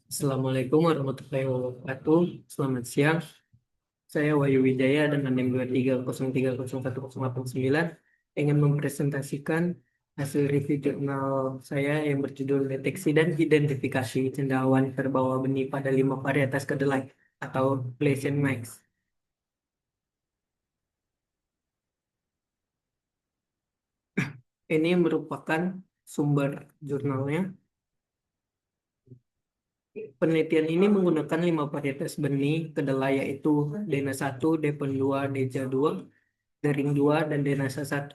Assalamualaikum warahmatullahi wabarakatuh. Selamat siang. Saya Wahyu Wijaya dengan NIM 23030108 ingin mempresentasikan hasil review jurnal saya yang berjudul Deteksi dan Identifikasi Cendawan Terbawa Benih pada 5 Varietas Kedelai atau Pleasant Max. Ini merupakan sumber jurnalnya. Penelitian ini menggunakan 5 varietas benih kedelai yaitu Dena 1, Depon 2, Deja 2, Dering 2, dan Denasa 1.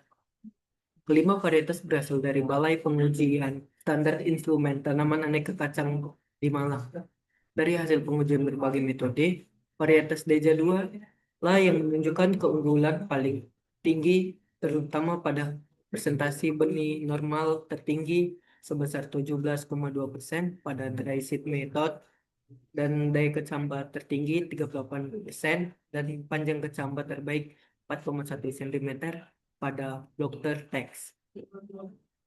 Kelima varietas berasal dari Balai Pengujian Standar Instrumen Tanaman Aneka Kacang di Malang. Dari hasil pengujian berbagai metode, varietas Deja 2 lah yang menunjukkan keunggulan paling tinggi, terutama pada presentasi benih normal tertinggi sebesar 17,2% pada dry seed method dan daya kecambah tertinggi 38% dan panjang kecambah terbaik 4,1 cm pada Dr. Tex.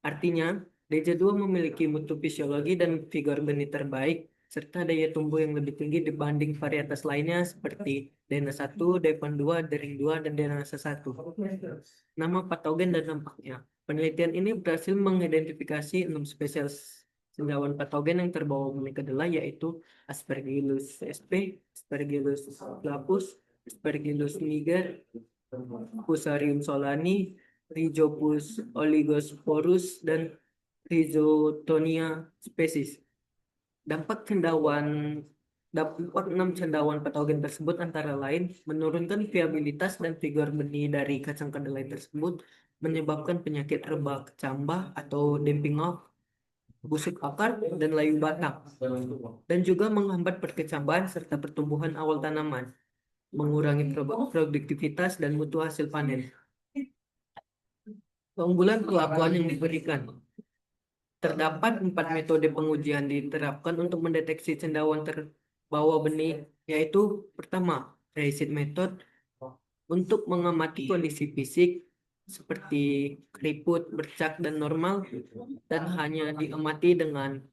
Artinya, Deja 2 memiliki mutu fisiologi dan vigor benih terbaik serta daya tumbuh yang lebih tinggi dibanding varietas lainnya seperti Dena 1, Depan 2, Dering 2, dan Denasa 1. Nama patogen dan dampaknya. Penelitian ini berhasil mengidentifikasi 6 spesies cendawan patogen yang terbawa benih kedelai yaitu Aspergillus sp, Aspergillus flavus, Aspergillus niger, Fusarium solani, Rhizopus oligosporus, dan Rhizotonia species. Dampak cendawan Dampak 6 cendawan patogen tersebut antara lain menurunkan viabilitas dan vigor benih dari kacang kedelai tersebut, menyebabkan penyakit rebah kecambah atau damping off, busuk akar, dan layu batang, dan juga menghambat perkecambahan serta pertumbuhan awal tanaman, mengurangi produktivitas dan mutu hasil panen. Keunggulan perlakuan yang diberikan. Terdapat 4 metode pengujian diterapkan untuk mendeteksi cendawan terbawa benih, yaitu pertama, Reisit method untuk mengamati kondisi fisik seperti keriput, bercak, dan normal, dan hanya diamati dengan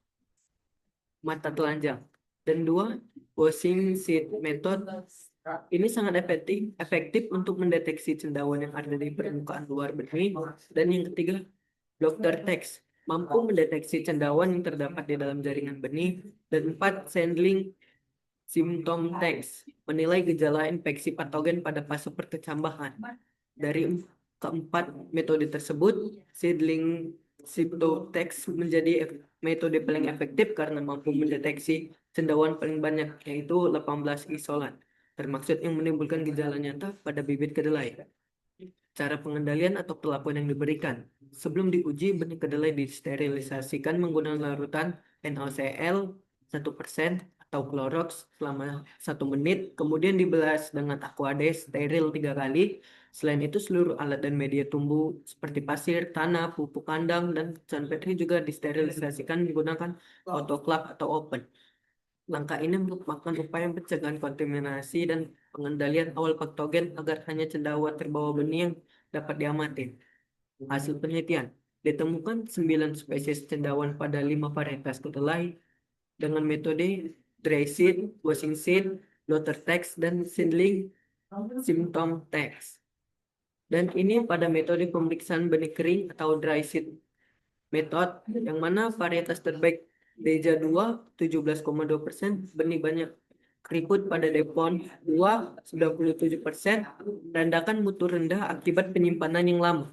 mata telanjang. Dan dua, washing seed method. Ini sangat efektif untuk mendeteksi cendawan yang ada di permukaan luar benih. Dan yang ketiga, Dr. Tex mampu mendeteksi cendawan yang terdapat di dalam jaringan benih. Dan empat, Sandling Symptom Tex menilai gejala infeksi patogen pada fase perkecambahan. Dari keempat metode tersebut, Seedling Symptom Tex menjadi metode paling efektif karena mampu mendeteksi cendawan paling banyak, yaitu 18 isolat, termaksud yang menimbulkan gejala nyata pada bibit kedelai. Cara pengendalian atau perlakuan yang diberikan. Sebelum diuji, benih kedelai disterilisasikan menggunakan larutan NaCl 1% atau Clorox selama 1 menit, kemudian dibelas dengan Aquades steril 3 kali. Selain itu, seluruh alat dan media tumbuh seperti pasir, tanah, pupuk kandang, dan can petri juga disterilisasikan menggunakan autoclave atau open. Langkah ini merupakan upaya pencegahan kontaminasi dan pengendalian awal patogen agar hanya cendawan terbawa benih yang dapat diamati. Hasil penelitian, ditemukan 9 spesies cendawan pada 5 varietas kedelai dengan metode dry seed, washing seed, Dr. Tex, dan seedling symptom Tex. Dan ini pada metode pemeriksaan benih kering atau dry seed method, yang mana varietas terbaik Deja 2 17,2%, benih banyak keriput pada Depon 2 97%, rendakan mutu rendah akibat penyimpanan yang lama.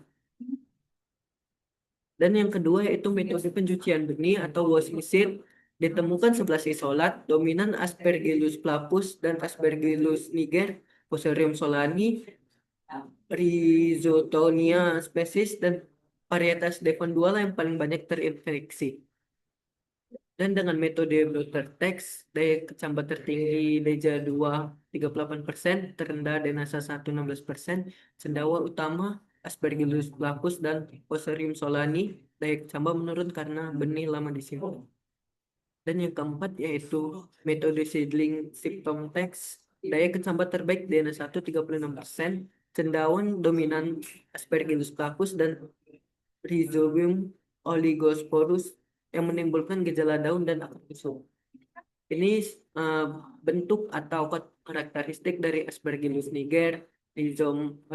Dan yang kedua yaitu metode pencucian benih atau washing seed, ditemukan 11 isolat dominan Aspergillus flavus dan Aspergillus niger, Fusarium solani, Rhizotonia species, dan varietas Devon 2 lah yang paling banyak terinfeksi. Dan dengan metode Dr. Tex, daya kecambah tertinggi Deja 2 38%, terendah Denasa 1 16%, cendawa utama Aspergillus flavus dan Fusarium solani, daya kecambah menurun karena benih lama disimpan. Dan yang keempat yaitu metode seedling symptom Tex, daya kecambah terbaik Denasa 1 36%, cendawan dominan Aspergillus flavus dan Rhizobium oligosporus, yang menimbulkan gejala daun dan akar busuk. Ini eh, bentuk atau karakteristik dari Aspergillus niger, Rhizome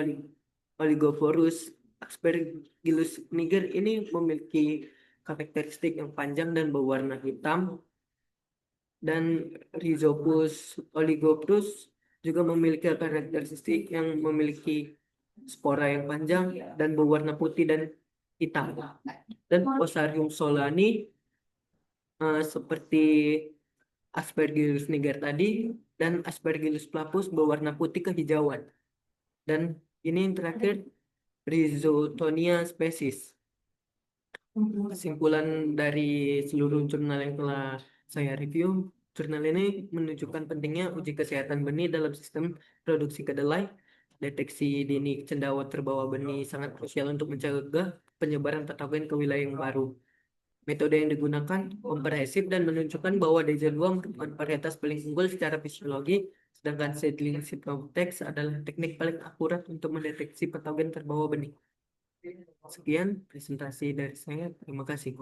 oligoporus. Aspergillus niger ini memiliki karakteristik yang panjang dan berwarna hitam, dan Rhizopus oligoporus juga memiliki karakteristik yang memiliki spora yang panjang dan berwarna putih dan hitam. Dan Fusarium solani seperti Aspergillus niger tadi dan Aspergillus flavus berwarna putih kehijauan. Dan ini yang terakhir Rhizotonia species. Kesimpulan dari seluruh jurnal yang telah saya review, jurnal ini menunjukkan pentingnya uji kesehatan benih dalam sistem produksi kedelai. Deteksi dini cendawan terbawa benih sangat krusial untuk mencegah penyebaran patogen ke wilayah yang baru. Metode yang digunakan komprehensif dan menunjukkan bahwa DJ2 merupakan varietas paling unggul secara fisiologi, sedangkan seedling Cyprotex adalah teknik paling akurat untuk mendeteksi patogen terbawa benih. Sekian presentasi dari saya. Terima kasih.